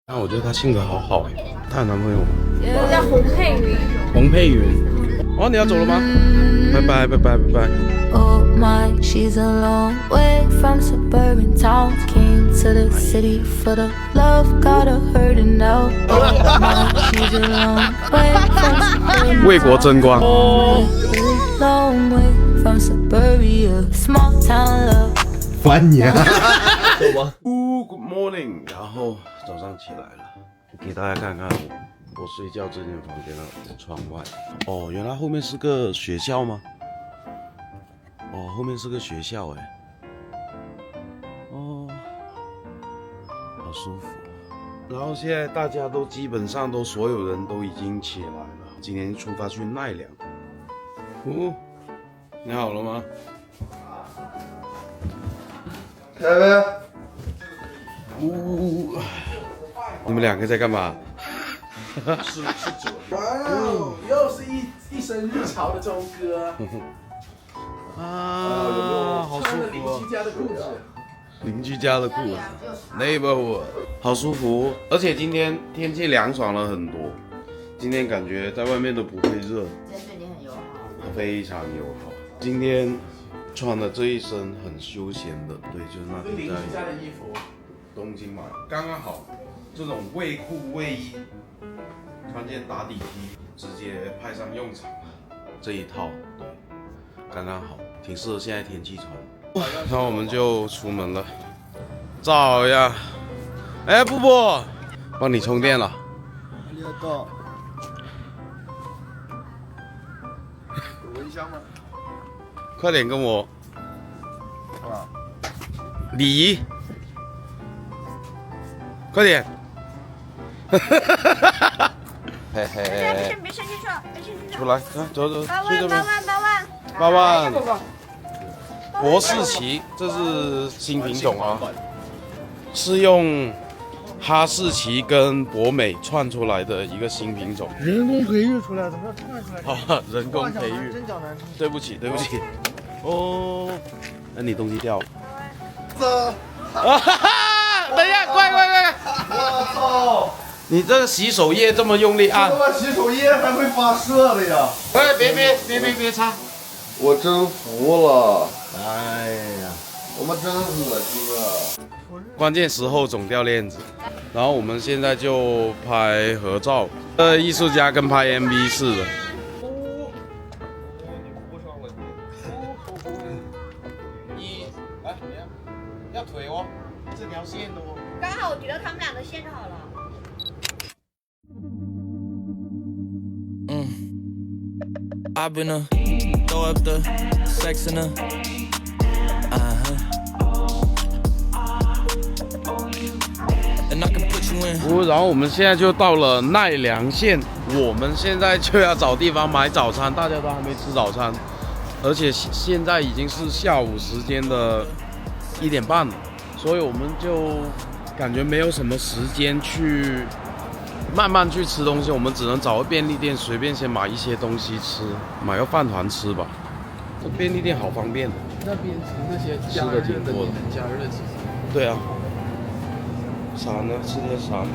但我觉得她性格好好哎，她有男朋友吗？我叫洪佩云。洪佩云。哦，你要走了吗？拜拜拜拜拜拜。Oh my, she's a long way from suburban towns. Came to the city for the love, got her hurting now. Oh my, she's a long way from suburban 为国争光。 long way from suburbia, small town love. 烦你啊！ Good morning， 然后早上起来了，给大家看看我睡觉这间房间的窗外。哦，原来后面是个学校吗？哦，后面是个学校哎。哦，好舒服。然后现在大家都基本上所有人都已经起来了，今天出发去奈良。哦，你好了吗？开呗。你们两个在干嘛？是酒。哇哦，又是一身日潮的周哥。啊，好舒穿了服哦！邻居家的裤子。邻居家的裤子 ，neighborhood， 好舒服。而且今天天气凉爽了很多，今天感觉在外面都不会热，今天对你很友好。非常友好。今天穿的这一身很休闲的，对，就是那邻居天在家的衣服。东京买，刚刚好。这种卫裤卫衣，穿件打底 T， 直接派上用场了。这一套，对，刚刚好，挺适合现在天气穿。那我们就出门了，照呀！哎，布布，帮你充电了。你要到。有蚊香吗？快点跟我啊。礼仪，快点！嘿嘿，别先进去了，别先进去了。出来，啊，走走，八万，去这边。八万。 8万。博士奇，这是新品种啊，是用哈士奇跟博美串出来的一个新品种。人工培育出来，怎么要串出来？啊，人工培育。真讲难听。对不起，对不起。哦，那你东西掉了。走。啊哈哈！等一下，快！我操！你这个洗手液这么用力按他，妈洗手液还会发射的呀！哎，别擦！我真服了。哎呀，我们真恶心啊！关键时候总掉链子。然后我们现在就拍合照，艺术家跟拍 MV 似的。你来，要腿哦，这条线的哦。刚好我觉得他们俩的线就好了。I've been throw up the sex in and I can put you in. 然后我们现在就到了奈良县，我们现在就要找地方买早餐，大家都还没吃早餐，而且现在已经是下午时间的1点半了，所以我们就感觉没有什么时间去慢慢去吃东西，我们只能找个便利店随便先买一些东西吃，买个饭团吃吧。这便利店好方便的，那边那些吃的挺多的。加热其实。对啊，啥呢？吃点啥呢？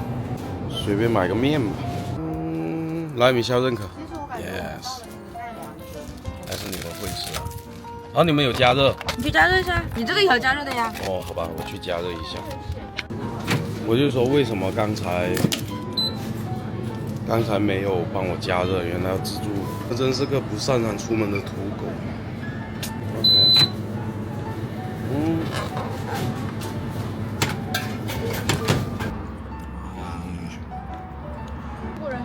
随便买个面吧。来，米肖认可。Yes。还是你们会吃啊？然后你们有加热？你去加热一下，你这个也有加热的呀。哦，好吧，我去加热一下。我就说为什么刚才没有帮我加热，原来要自助。我真是个不擅长出门的土狗。OK。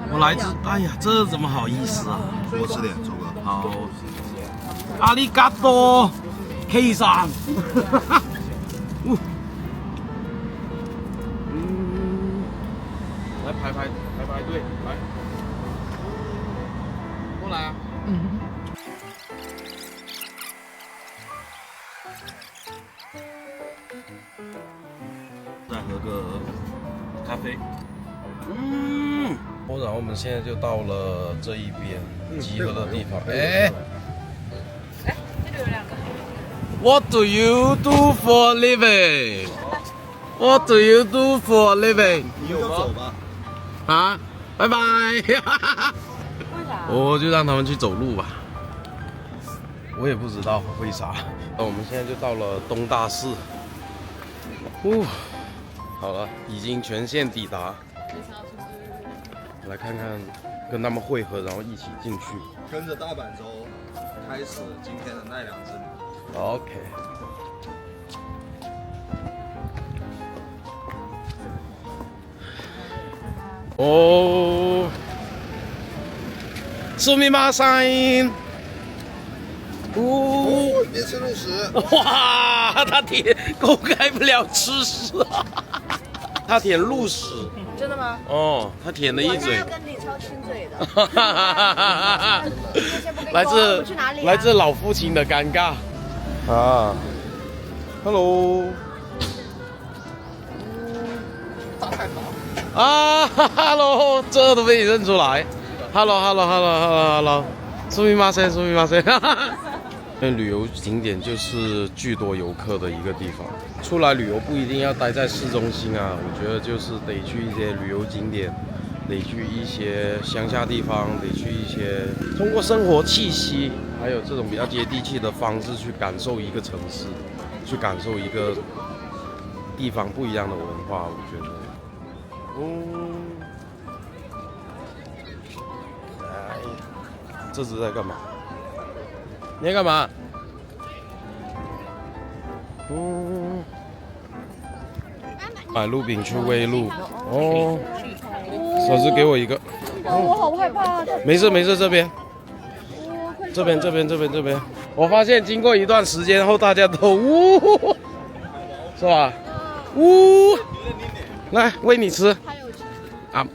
我来自，哎呀，这怎么好意思啊？多吃点，周哥。好，阿里嘎多，K 上。来排队，来，过来啊！再喝个咖啡。然后我们现在就到了这一边集合的地方。哎，这里有2个。 What do you do for a living? What do you do for a living？ 你就走吧。啊，拜拜。为啥？我就让他们去走路吧。我也不知道为啥。那我们现在就到了东大寺。好了，已经全线抵达。来看看，跟他们会合，然后一起进去。跟着大阪州开始今天的奈良之旅。 OK。哦，すみません。哦，别吃路食。哇，他舔公开不了吃屎，他舔鹿屎。真的吗？哦，他舔了一嘴。我跟李超亲嘴的。来自老父亲的尴尬。啊 ，Hello。大太好。啊 ，Hello， 这都被你认出来。Hello，すみません，すみません。那旅游景点就是巨多游客的一个地方。出来旅游不一定要待在市中心啊，我觉得就是得去一些旅游景点，得去一些乡下地方，得去一些通过生活气息，还有这种比较接地气的方式去感受一个城市，去感受一个地方不一样的文化。我觉得，哎，这是在干嘛？你在干嘛？买路饼去喂鹿。哦，嫂子给我一个。我好害怕。没事，这边。这边。我发现经过一段时间后，大家都呜，是吧？呜，来喂你吃。啊，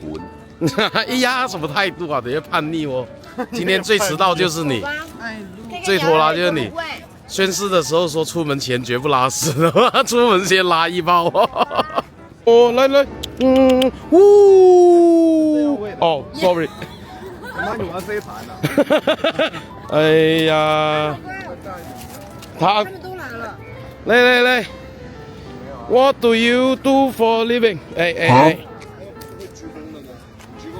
哎呀，什么态度啊？等下叛逆哦。今天最迟到就是你。最拖拉就是你，宣誓的时候说出门前绝不拉屎，出门先拉一包。哦，来，哦 ，sorry。妈，你玩飞盘呢？哎呀，他们都来了。来 ，What do you do for living？ 哎，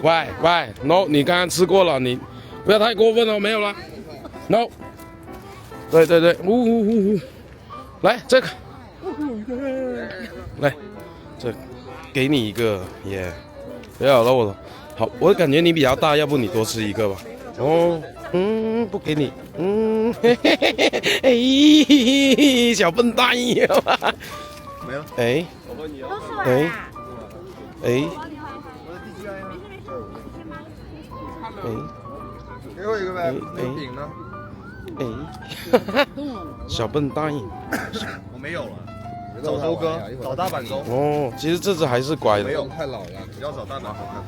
喂 ，No， 你刚刚吃过了，你不要太过分哦，没有了 ，No。对，来这个，来，这给你一个耶，不要了我，好，我感觉你比较大，要不你多吃一个吧。哦，不给你，哎，小笨蛋呀，没了。哎，我问你啊。都吃完了。哎，最后一个呗，那个饼呢？小笨蛋。我没有了。找周哥，找大阪周。哦，其实这只还是乖的。没有，太老了。你要找大阪周害怕。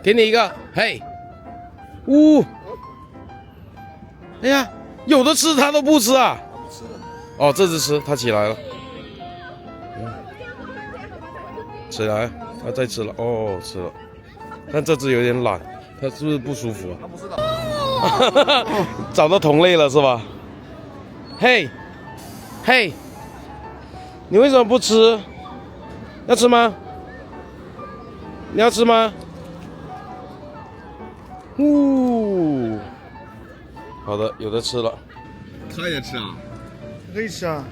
给你一个，嘿，哎呀，有的吃他都不吃啊。不吃了。哦，这只吃，它起来了。起来，它再吃了。哦，吃了。但这只有点懒，它是不是不舒服啊？他不是的。找到同类了是吧？嘿，你为什么不吃？要吃吗？你要吃吗？好的，有的吃了。他也吃啊？可以吃啊。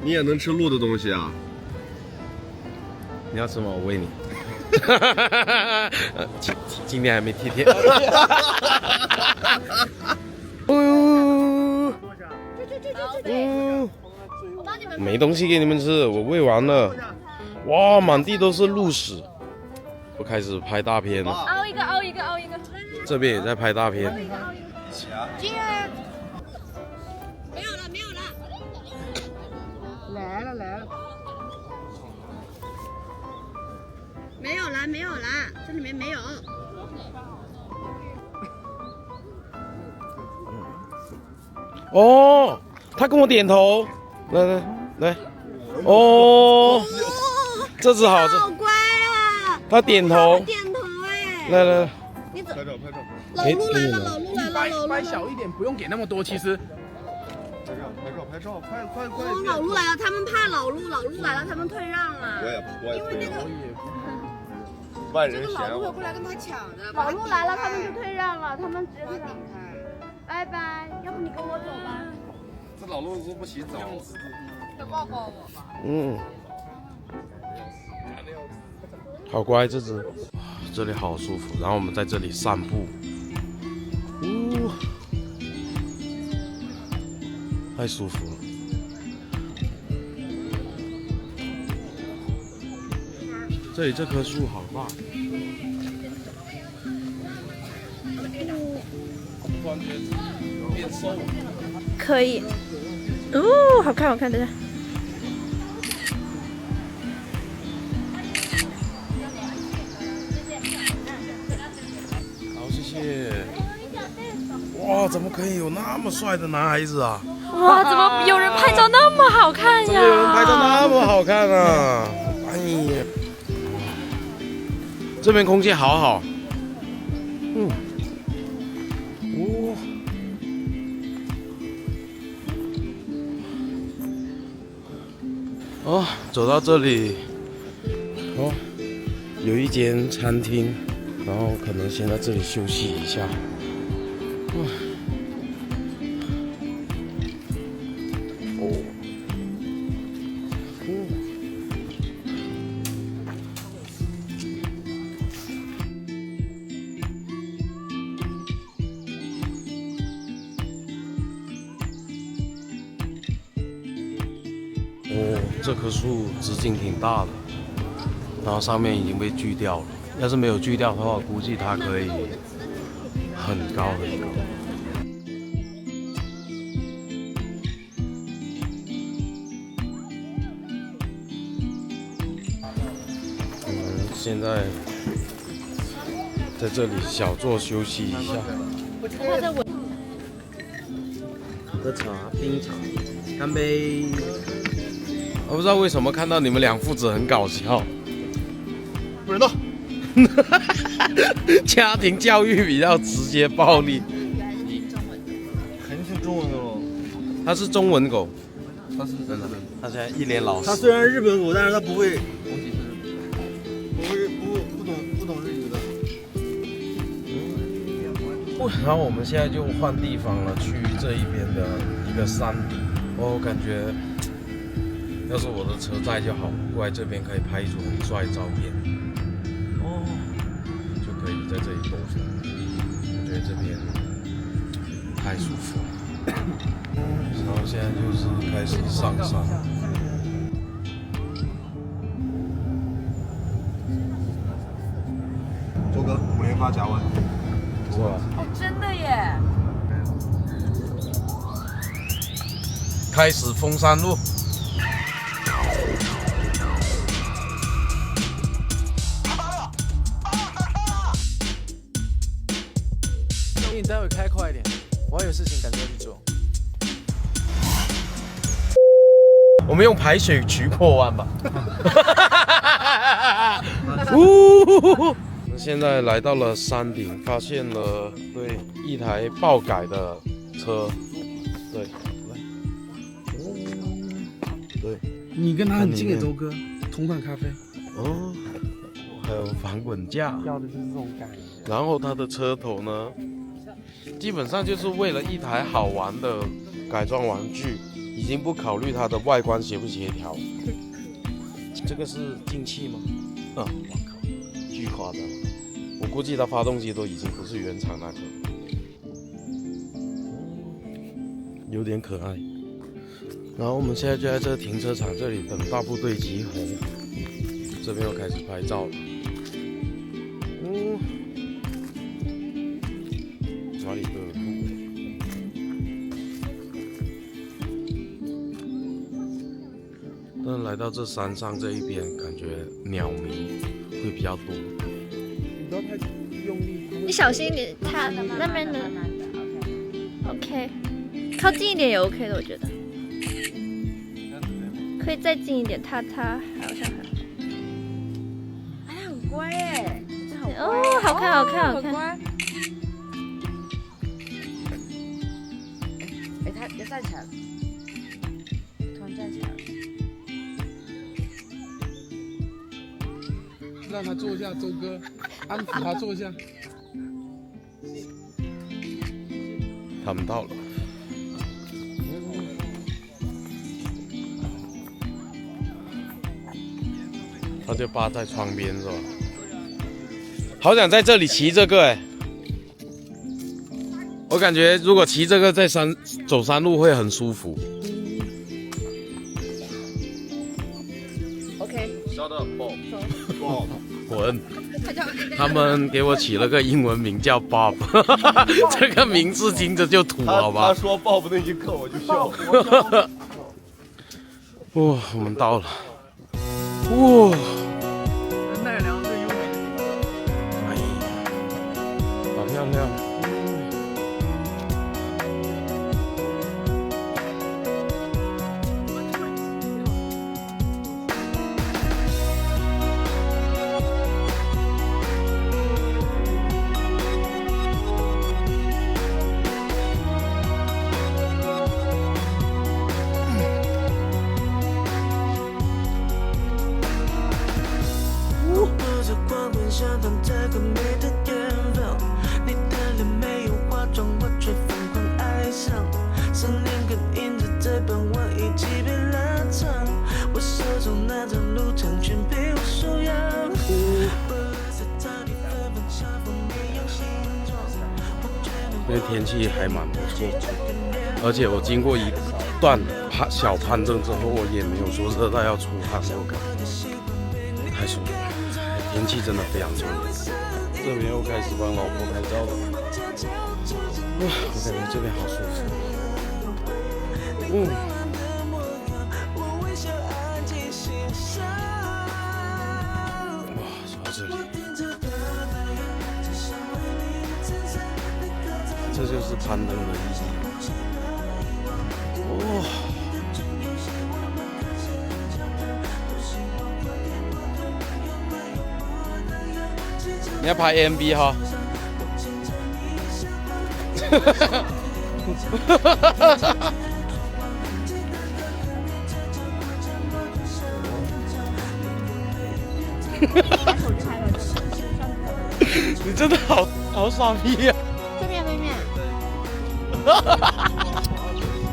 你也能吃鹿的东西啊？你要吃吗？我喂你。今天还没贴贴。没东西给你们吃，我喂完了。哇，满地都是鹿屎。我开始拍大片了。凹一个。这边也在拍大片。一起啊。金儿。没有了。来了。没有了，这里面没有。哦，他跟我点头。来。哦，这只好，好乖啊！他点头。点头哎。来。你走。拍照。老陆来了。掰小一点，不用给那么多。其实拍照，快！哦，老陆来了，他们怕老陆来了，他们退让了。我也因为那个万人嫌这个老陆会过来跟他抢的。老陆来了，他们就退让了，他们直接退让。拜拜，要不你跟我走吧。这老陆都不洗澡。要抱抱我吧。嗯，好乖这只，这里好舒服。然后我们在这里散步，太舒服了。这里这棵树好大。突然觉得变瘦了。可以。哦，好看，等一下。好，谢谢。哇，怎么可以有那么帅的男孩子啊？哇，怎么有人拍照那么好看呀？怎么有人拍照那么好看啊？哎呀，这边空气好好。哦，走到这里，哦，有一间餐厅，然后可能先在这里休息一下。哦，这棵树直径挺大的，然后上面已经被锯掉了。要是没有锯掉的话，估计它可以很高很高。现在在这里小坐休息一下。喝茶，冰茶，干杯！我不知道为什么看到你们两父子很搞笑。不知道。家庭教育比较直接暴力。肯定是中文的喽。他是中文狗，他是真的。他现在一脸老实。他虽然日本狗，但是他不会，不懂日语的。然后我们现在就换地方了，去这一边的一个山顶。我感觉，要是我的车在就好，过来这边可以拍出很帅的照片。哦，就可以在这里兜风。我觉得这边太舒服了。然后现在就是开始上山。周哥，5连发夹弯，是吧？哦，真的耶！开始封山路。你待会开快一点，我还有事情赶着要去做。我们用排水渠破弯吧。现在来到了山顶，发现了一台爆改的车，对，你跟他很近的周哥，同款咖啡。哦，还有防滚架，要的就是这种感觉。然后它的车头呢，基本上就是为了一台好玩的改装玩具，已经不考虑它的外观协不协调。这个是进气吗？我靠，巨夸张！我估计它发动机都已经不是原厂那个，有点可爱。然后我们现在就在这个停车场这里等大部队集合，这边又开始拍照了。哪里都有路。但是来到这山上这一边，感觉鸟鸣会比较多。你不要太用力。你小心一点，它那边的。OK， 靠近一点也 OK 的，我觉得。可以再近一点，它好像还。哎，很乖哎，这好乖哦，好看，好看，好看。哎，他也站起来了。让他坐下，周哥，安抚他坐下。他们到了。他就扒在窗边是吧？好想在这里骑这个哎！我感觉如果骑这个在走山路会很舒服。Shut up, Bob. 滚！他们给我起了个英文名叫 Bob， 这个名字听着就土，好吧？他说 Bob 那一刻我就笑。哇，我们到了！哇！奈良最优美的地方。哎呀，好漂亮！因为天气还蛮不错，而且我经过一段小攀登之后，我也没有说热到要出汗，我感觉太舒服了。天气真的非常重要。这边又开始帮老婆拍照了，哇，我感觉这边好舒服。哇，说到这里。这就是攀登的意义。哇！你要拍 MV 哈？你真的好傻逼呀！对面，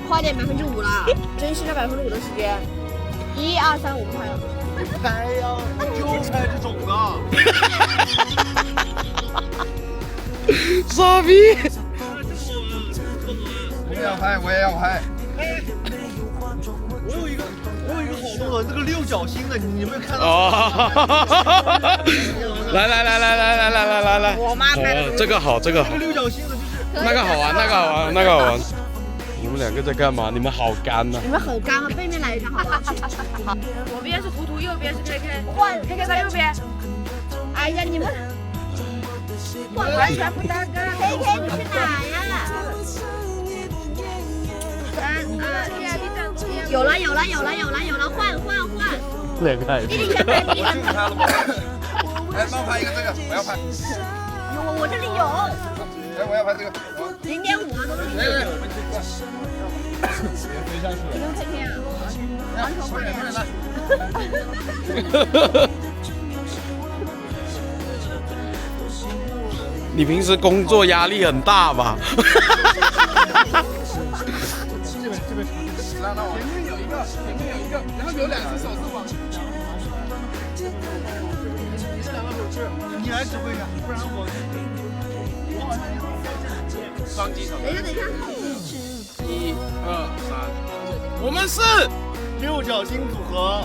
花点5%了，珍惜这5%的时间。1、2、3，我们拍了。拍呀，就拍这种的。傻逼！我也要拍，我也要拍。我有一个好动的，这个六角星的，你有没有看到？哦，来，我妈拍的。这个好。这个六角星的就是那个好玩。你们两个在干嘛？你们好干呐！你们好干啊！背面来一张好不好？好，左边是图图，右边是 KK， 换 KK 在右边。哎呀，你们完全不搭嘎。KK 你去哪呀？3、2、1，有了，换。两个海你先拍第一张。拍了吗？哎，帮我拍一个这个，我要拍。有，我这里有。哎，我要拍这个。0.5啊，都是0.5。飞下去了。你跟 KK 啊？完成换脸。你平时工作压力很大吧？这边前面有一个，然后有2只手是往。你来指挥一下，不然我好像双击手。等一下。1、2、3，我们是六角星组合。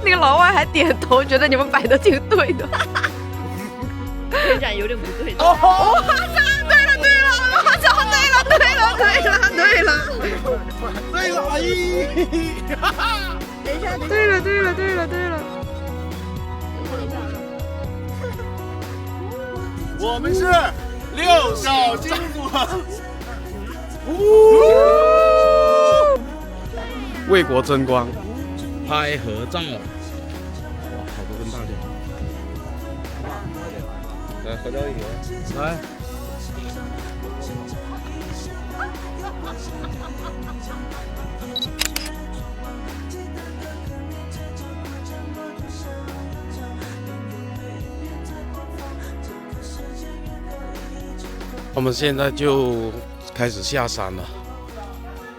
那个老外还点头，觉得你们摆的挺对的。天展有点不对。哇塞，对了，我操，对了。对了，对了。我们是六角星组合。为国争光，拍合照。哇，好多根大脚。来，合照一个。来。我们现在就开始下山了，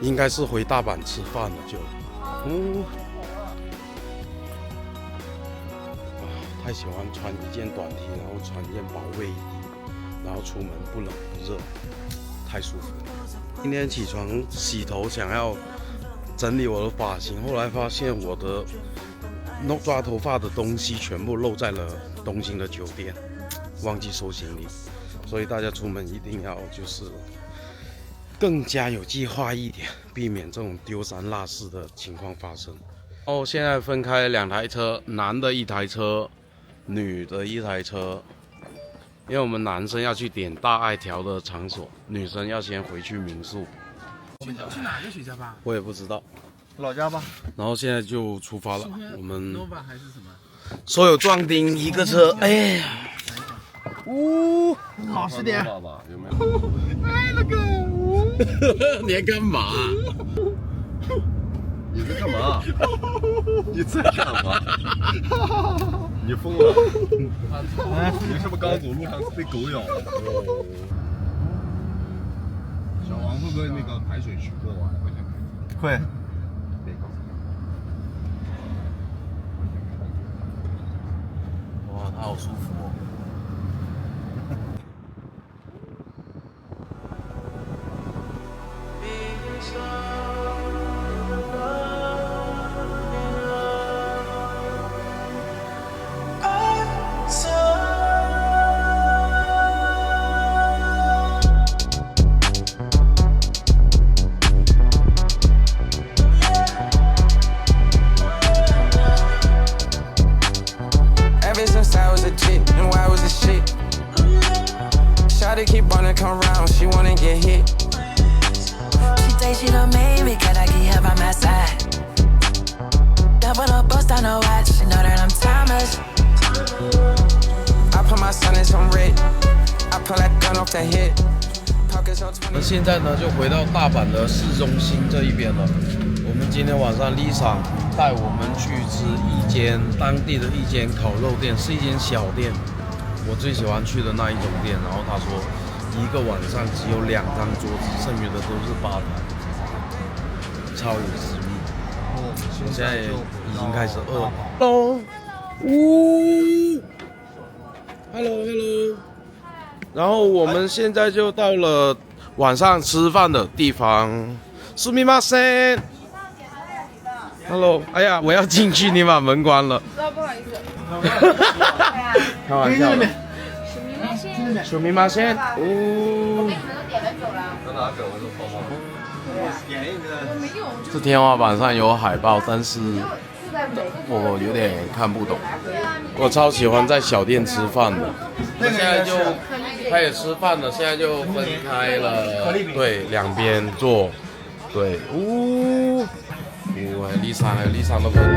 应该是回大阪吃饭了就。太喜欢穿一件短 T， 然后穿一件薄卫衣，然后出门不冷不热，太舒服了。今天起床洗头，想要整理我的发型，后来发现我的抓头发的东西全部漏在了东京的酒店，忘记收行李，所以大家出门一定要就是更加有计划一点，避免这种丢三落四的情况发生。哦，现在分开2台车，男的1台车，女的1台车。因为我们男生要去点大爱条的场所，女生要先回去民宿。去哪个雪茄吧？我也不知道，老家吧。然后现在就出发了。我们 Nova 还是什么？所有壮丁一个车，哎呀，老实点。有没有？哎，那个，你在干嘛？你在干嘛？你在干嘛？你疯了！你是不是刚走路上被狗咬了？小王会不会那个排水渠过完？会。哇，他好舒服哦。Ever since I was a chick, knew I was a shit. Shawty keep wanna come round, she wanna get hit. She say she done made me, can I get her by my side? Double up, bust on the watch, she know that I'm timeless. I put my son in some red, I pull that gun off the hip. 那现在呢，就回到大阪的市中心这一边了。我们今天晚上 Lisa 带我们去吃当地的一间烤肉店，是一间小店，我最喜欢去的那一种店。然后他说，一个晚上只有2张桌子，剩余的都是吧台，超有私密。我现在已经开始饿了。Hello。然后我们现在就到了晚上吃饭的地方。すみません。Hello， 哎呀，我要进去，你把门关了。不好意思。开玩笑的。すみません。我给你们都点了酒了。在哪整？我就跑跑。点一个。这天花板上有海报，但是我有点看不懂。我超喜欢在小店吃饭的。现在就开始吃饭了，现在就分开了，对，2边坐，对，Lisa 还有 Lisa 的朋友。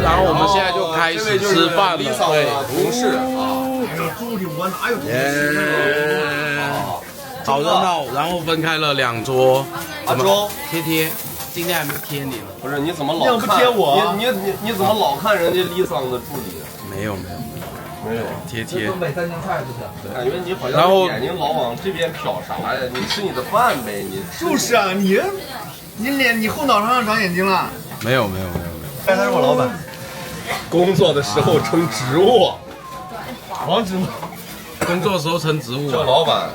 然后我们现在就开始吃饭了，对，同事啊，还有助理，我哪有同事？好热闹，然后分开了2桌。阿周，贴，今天还没贴你呢。不是，你怎么老看？不贴我？你怎么老看人家 Lisa 的助理？没有，贴。东北3星菜不是？感觉你好像眼睛老往这边瞟啥呀？你吃你的饭呗，你。就是啊，你后脑勺上长眼睛了。没有。他是我老板。工作的时候称职务，王职务。工作时候称职务。叫老板。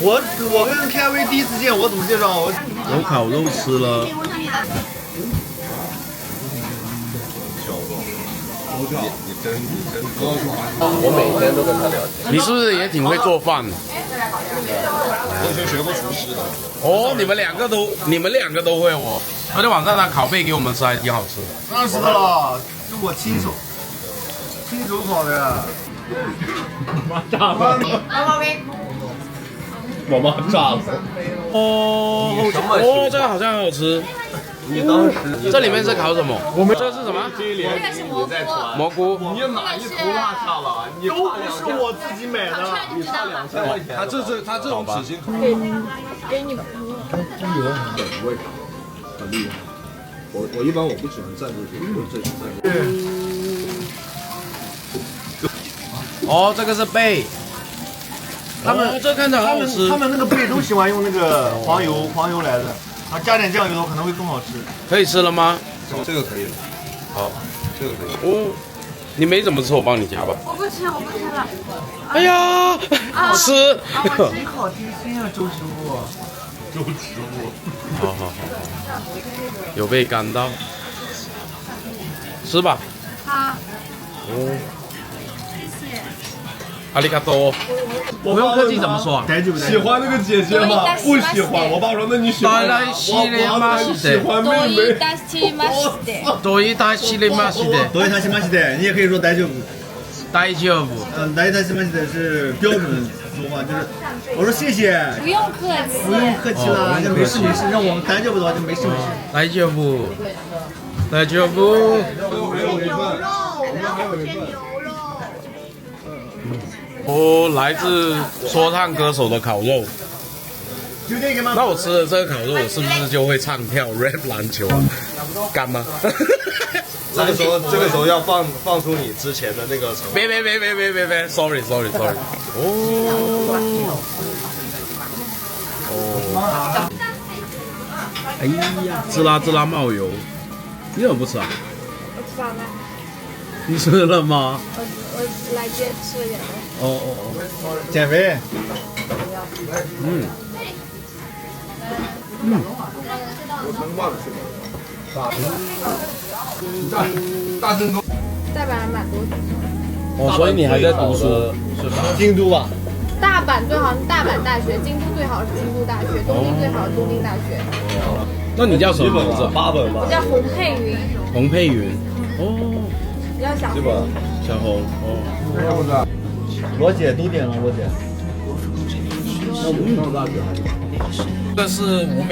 我跟 KV 第一次见，我怎么介绍？有烤肉吃了。你真我每天都跟他聊天。你是不是也挺会做饭的？我以前学过厨师的。哦，你们两个都会哦。昨天晚上他烤贝给我们吃，还挺好吃的。当然知道了，是我亲手烤的。我妈炸了。哦，这个好像很好吃。你当时这里面是烤什么？这是什么？这个是蘑菇。你哪一头落下了？你都不是我自己买的，你差2000块钱。他这种纸巾。给你朋友。很厉害。我一般我不喜欢站这些，我最喜欢站这。哦，这个是贝。他们这看着好好吃。他们那个贝都喜欢用那个黄油来的，然后加点酱油可能会更好吃。可以吃了吗？这个可以了。好，这个可以。哦，你没怎么吃，我帮你夹吧。我不吃了。哎呀，吃。你好贴心啊，周师傅。周师傅。好好好，有被感到。吃吧。好。哦，谢谢。阿里嘎多。不用客气，怎么说啊？喜欢那个姐姐吗？不喜欢。我爸说那你喜欢。来西里马西喜欢妹妹。多一大西里马西的。多一大西马西的，你也可以说大丈夫。大丈夫。大一大西马西的是标准说话，就是我说谢谢。不用客气。不用客气了，就没事没事，让我们大丈夫的话就没事没事。大丈夫。大丈夫。牛肉，然后我选牛肉。哦，来自说唱歌手的烤肉。就这个吗？那我吃了这个烤肉，我是不是就会唱跳 rap 篮球啊？干吗？这个时候要放出你之前的那个。别，sorry。哦。哎呀，滋啦冒油，你怎么不吃啊？我吃饱了。你吃了吗？我来接吃了点。哦，减肥。大声公。大阪蛮多。哦，所以你还在读书是吧？京都吧。大阪最好是大阪大学，京都最好是京都大学，东京最好是东京大学。那你叫什么名字？8本吧。我叫洪佩云。洪佩云。哦。你叫小红。小红。哦。罗姐都点了，罗姐。这是5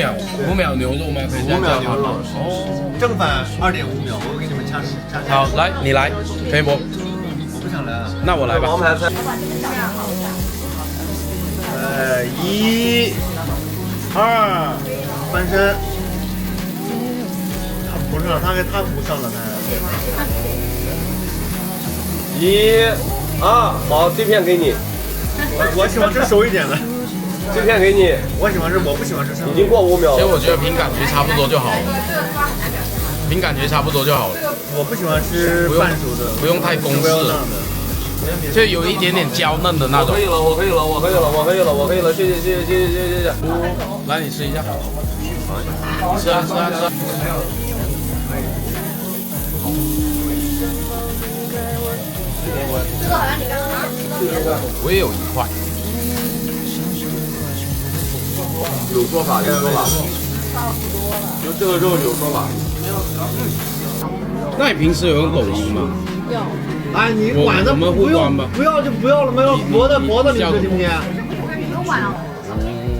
秒牛肉吗？可以这样叫吗？哦。正反2.5秒，我给你们掐。好，来，你来，可以不？我不想来。那我来吧。 1、2，翻身。他不上，他不上了，他。1、2，好，这片给你。我喜欢吃熟一点的。这片给你。我喜欢吃，我不喜欢吃生。已经过5秒了。其实我觉得凭感觉差不多就好了。凭感觉差不多就好了。我不喜欢吃半熟的，不用太公式。就有一点点娇嫩的那种。我可以了，谢谢。来，你吃一下。吃啊。我也有1块。有说法。就这个肉有说法。那你平时有用抖音吗？有。哎，你晚上不用，不要就不要了，没有脖子你吃行不行？不用晚了。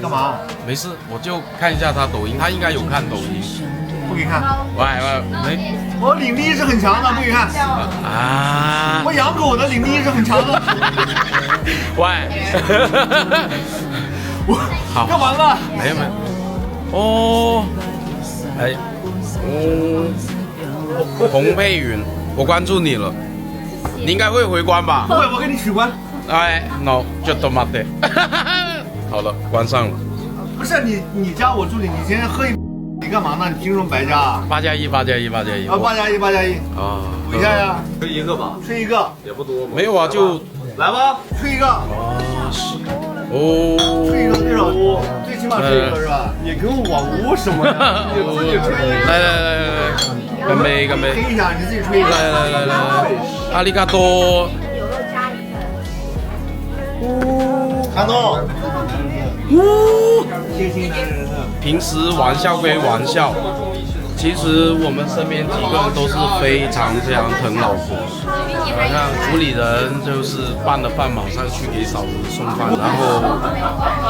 干嘛？没事，我就看一下他抖音，他应该有看抖音。不给看。喂。我领地意识很强的，不给看。啊。我养狗的领地意识很强的。喂。我好。干完了。没有。哦。哎。洪佩云，我关注你了，你应该会回关吧？不会，我给你取关。哎 ，no， 就他妈的。好了，关上了。不是你加我助理，你今天喝一，你干嘛呢？你凭什么白加啊？8+1。啊，8+1。啊，补一下呀。吹1个吧。吹1个。也不多。没有啊，就来吧，吹1个。哦。吹1个最少，最起码吹1个是吧？你跟我捂什么呀？你自己吹1个。来，干杯！吹一下，你自己吹一个。来，阿里嘎多。看到。贴心男人的。平时玩笑归玩笑，其实我们身边几个人都是非常疼老婆。像主理人就是办了饭马上去给嫂子送饭，然后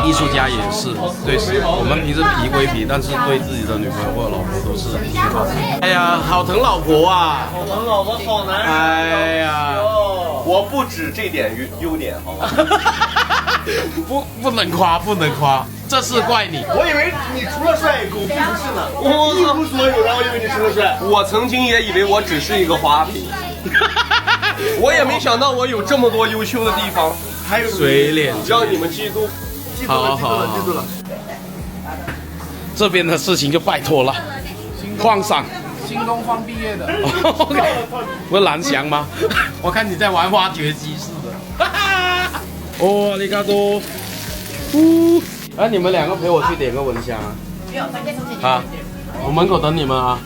艺术家也是，对，我们平时皮归皮，但是对自己的女朋友或者老婆都是挺好的。哎呀，好疼老婆啊！好疼老婆，好男人。哎呀，我不止这点优点，好吗？不能夸，不能夸，这是怪你。我以为你除了帅，狗屁不是呢。一无所有，然后以为你除了帅。我曾经也以为我只是一个花瓶，我也没想到我有这么多优秀的地方，还有水脸，让你们嫉妒。好好，记住了。这边的事情就拜托了，放上。新东方毕业的，不是蓝翔吗？我看你在玩挖掘机似的。哦，阿里嘎多。哎，你们两个陪我去点个蚊香啊！啊，我门口等你们啊。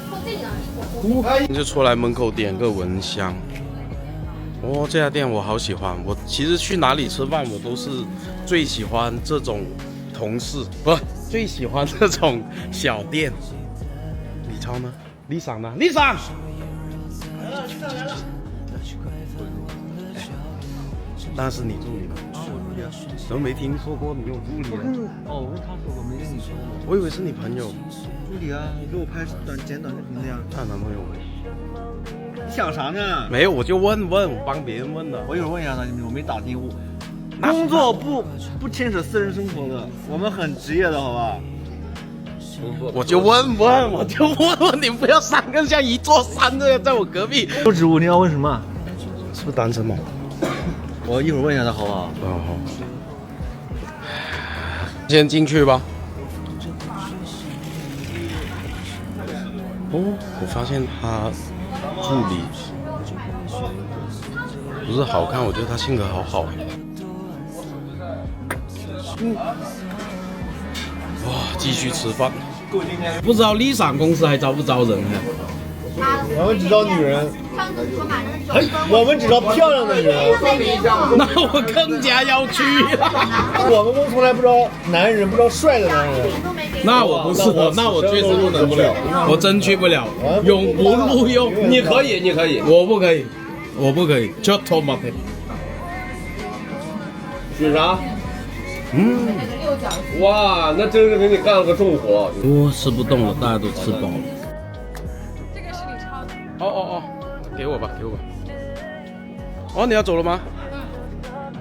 就出来门口点个蚊香。哦，这家店我好喜欢。我其实去哪里吃饭，我都是最喜欢这种同事，不是最喜欢这种小店。李超呢？丽莎呢？丽莎。那是你助理吗？都没听说过你有助理啊？哦，我跟他说过，没跟你说过。我以为是你朋友。助理啊，你给我拍剪短视频的呀。她男朋友没？你想啥呢？没有，我就问，我帮别人问的。我一会儿问一下他，我没打听。工作不牵扯私人生活的，我们很职业的，好吧？我就问，你不要三个像一座山这样在我隔壁。不职务，你要问什么？是不是单身吗？我一会儿问一下他，好不好？好。先进去吧。哦，我发现他助理不是好看，我觉得他性格好好。哇，继续吃饭。不知道丽闪公司还招不招人呢？我们只招女人，我们只招漂亮的女人。那我更加要去了。我们公司从来不招男人，不招帅的男人。那我不是，那我确实不能去，我真去不了，永不录用。你可以，我不可以，就托马配。许啥？哇，那真是给你干了个重活。我吃不动了，大家都吃饱了。这个是李超的。哦，给我吧。哦，你要走了吗？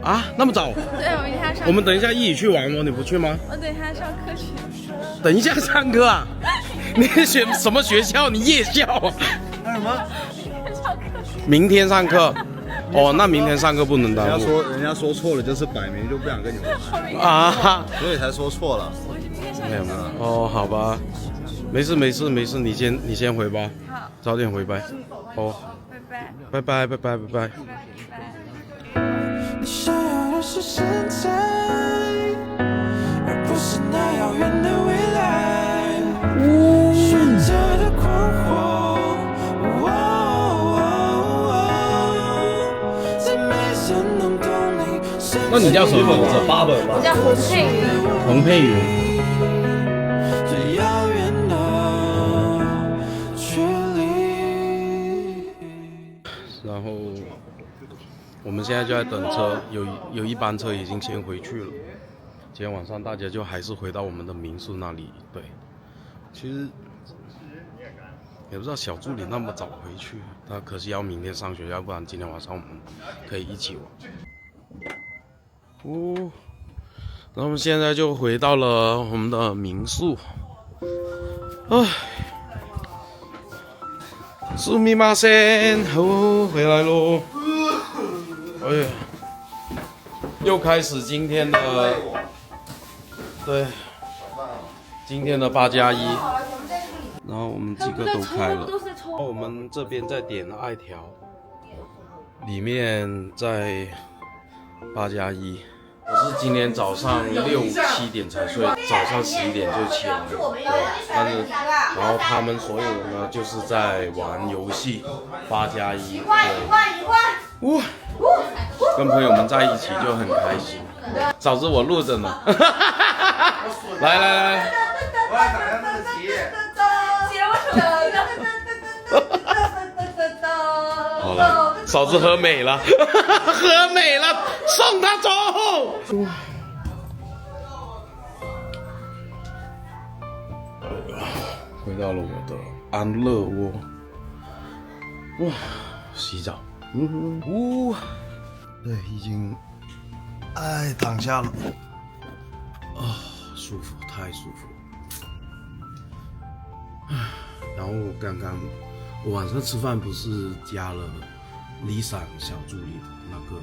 啊，那么早？对，我明天上。我们等一下一起去玩吗？你不去吗？我等一下上课去。等一下上课啊？你选什么学校？你夜校啊？干什么？明天上课。哦，那明天上课不能耽误。人家说错了，就是摆明就不想跟你玩啊，所以才说错了。没有。哦，好吧，没事，你先回吧。好，早点回吧。哦，拜拜。你想要的是现在，而不是那遥远的未来。选择的困惑，在每次能懂你。那你叫什么名字？8本吧。我叫洪佩云。最遥远的距离。然后我们现在就在等车，有一班车已经先回去了。今天晚上大家就还是回到我们的民宿那里。对，其实也不知道小助理那么早回去，他可惜要明天上学，要不然今天晚上我们可以一起玩。哦，然后我们现在就回到了我们的民宿。唉，すみません，哦，回来喽。哎呀，又开始今天的，对，今天的8+1。然后我们几个都开了。我们这边在点艾条，里面在8+1。我是今天早上6、7点才睡，早上11点就起来。对，但是然后他们所有人呢，就是在玩游戏8+1。对，哇，跟朋友们在一起就很开心。嫂子，我录着呢。来。好了，嫂子喝美了，喝美了，送她走。回到了我的安乐窝。哇，洗澡。对，已经哎，躺下了。啊，舒服，太舒服了。然后刚刚我晚上吃饭不是加了理想小助理的那个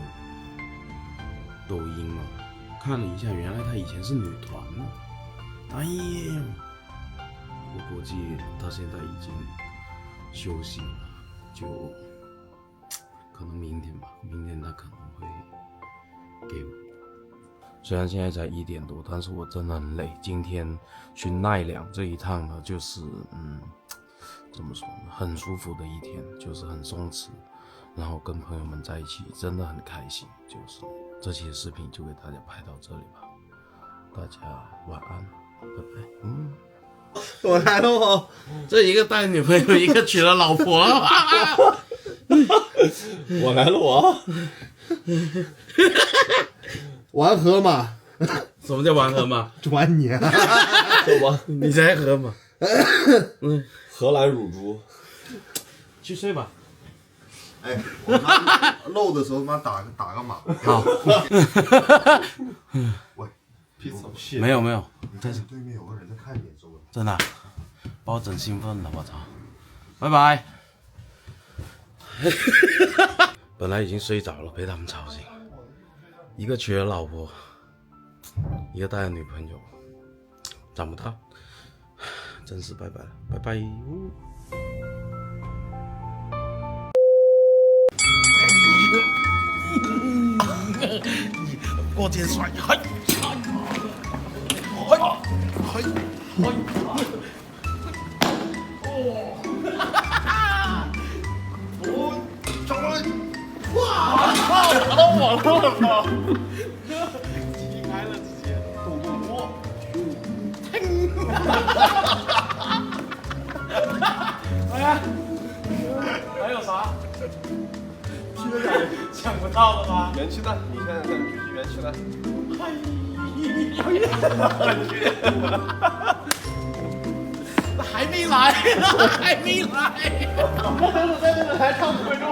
抖音吗？看了一下，原来她以前是女团呢。哎呀，我估计她现在已经休息了，就可能明天吧，明天她可能会给我。虽然现在才1点多，但是我真的很累。今天去奈良这一趟呢，就是怎么说呢，很舒服的一天，就是很松弛，然后跟朋友们在一起，真的很开心。就是这期视频就给大家拍到这里吧，大家晚安，拜拜。我来了哦，这一个带女朋友，一个娶了老婆了。我来了我。玩河马，什么叫玩河马？玩你，走吧，你才河马。荷兰乳猪。去睡吧。哎，我妈漏的时候妈打个码。好。喂，没有，但是对面有个人在看你，周围。真的啊，把我整兴奋了，我操！拜拜。本来已经睡着了，被他们吵醒。一个娶了老婆，一个带了女朋友，长不大，真是拜拜了，拜拜。过肩摔，嘿，打到我了，我操！击开了，直接抖动波。哎，还有啥？想不到了吧？元气弹，你现在在举起元气弹。还没来呢，还没来。我在这里还唱5分钟。